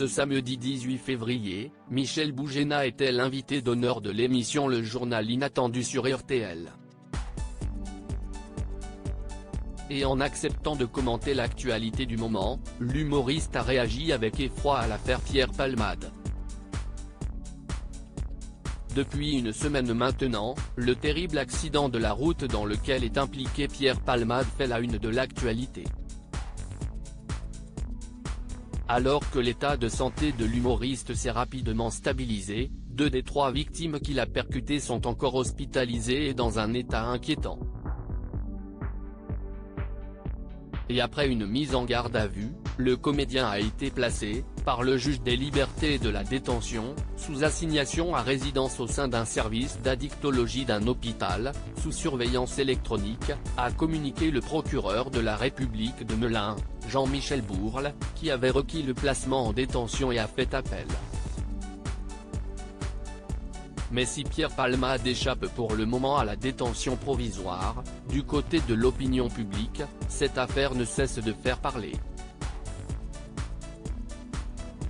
Ce samedi 18 février, Michel Bougena était l'invité d'honneur de l'émission Le Journal Inattendu sur RTL. Et en acceptant de commenter l'actualité du moment, l'humoriste a réagi avec effroi à l'affaire Pierre Palmade. Depuis une semaine maintenant, le terrible accident de la route dans lequel est impliqué Pierre Palmade fait la une de l'actualité. Alors que l'état de santé de l'humoriste s'est rapidement stabilisé, 2 des 3 victimes qu'il a percutées sont encore hospitalisées et dans un état inquiétant. Et après une mise en garde à vue, le comédien a été placé, par le juge des libertés et de la détention, sous assignation à résidence au sein d'un service d'addictologie d'un hôpital, sous surveillance électronique, a communiqué le procureur de la République de Melun, Jean-Michel Bourle, qui avait requis le placement en détention et a fait appel. Mais si Pierre Palmade échappe pour le moment à la détention provisoire, du côté de l'opinion publique, cette affaire ne cesse de faire parler.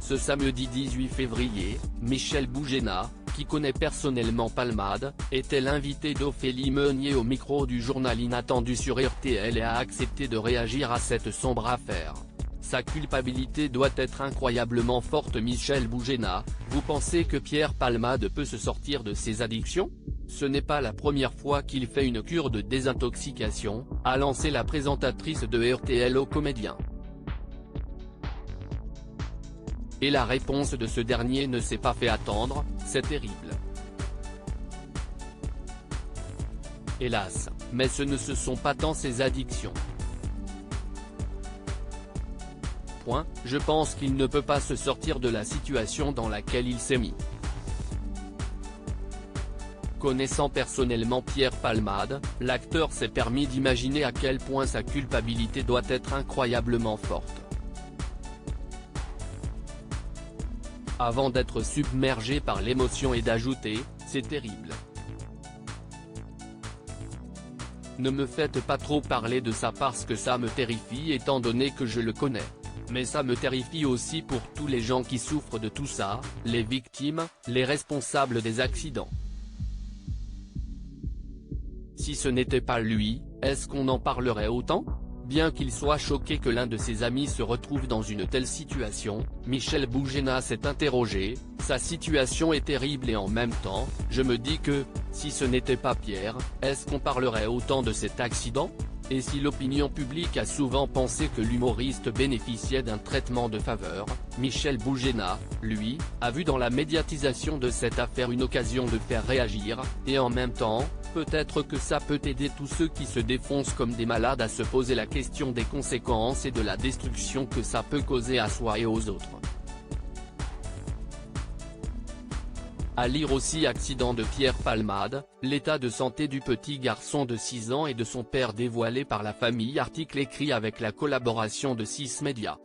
Ce samedi 18 février, Michel Bougena, qui connaît personnellement Palmade, était l'invité d'Ophélie Meunier au micro du journal Inattendu sur RTL et a accepté de réagir à cette sombre affaire. Sa culpabilité doit être incroyablement forte. Michel Bougena, vous pensez que Pierre Palmade peut se sortir de ses addictions? Ce n'est pas la première fois qu'il fait une cure de désintoxication, a lancé la présentatrice de RTL au comédien. Et la réponse de ce dernier ne s'est pas fait attendre, c'est terrible. Hélas, mais ce ne sont pas tant ses addictions. Je pense qu'il ne peut pas se sortir de la situation dans laquelle il s'est mis. Connaissant personnellement Pierre Palmade, l'acteur s'est permis d'imaginer à quel point sa culpabilité doit être incroyablement forte. Avant d'être submergé par l'émotion et d'ajouter, c'est terrible. Ne me faites pas trop parler de ça parce que ça me terrifie étant donné que je le connais. Mais ça me terrifie aussi pour tous les gens qui souffrent de tout ça, les victimes, les responsables des accidents. Si ce n'était pas lui, est-ce qu'on en parlerait autant? Bien qu'il soit choqué que l'un de ses amis se retrouve dans une telle situation, Michel Bougena s'est interrogé, sa situation est terrible et en même temps, je me dis que, si ce n'était pas Pierre, est-ce qu'on parlerait autant de cet accident? Et si l'opinion publique a souvent pensé que l'humoriste bénéficiait d'un traitement de faveur, Michel Bougena, lui, a vu dans la médiatisation de cette affaire une occasion de faire réagir, et en même temps, peut-être que ça peut aider tous ceux qui se défoncent comme des malades à se poser la question des conséquences et de la destruction que ça peut causer à soi et aux autres. À lire aussi accident de Pierre Palmade, l'état de santé du petit garçon de 6 ans et de son père dévoilé par la famille. Article écrit avec la collaboration de 6 Médias.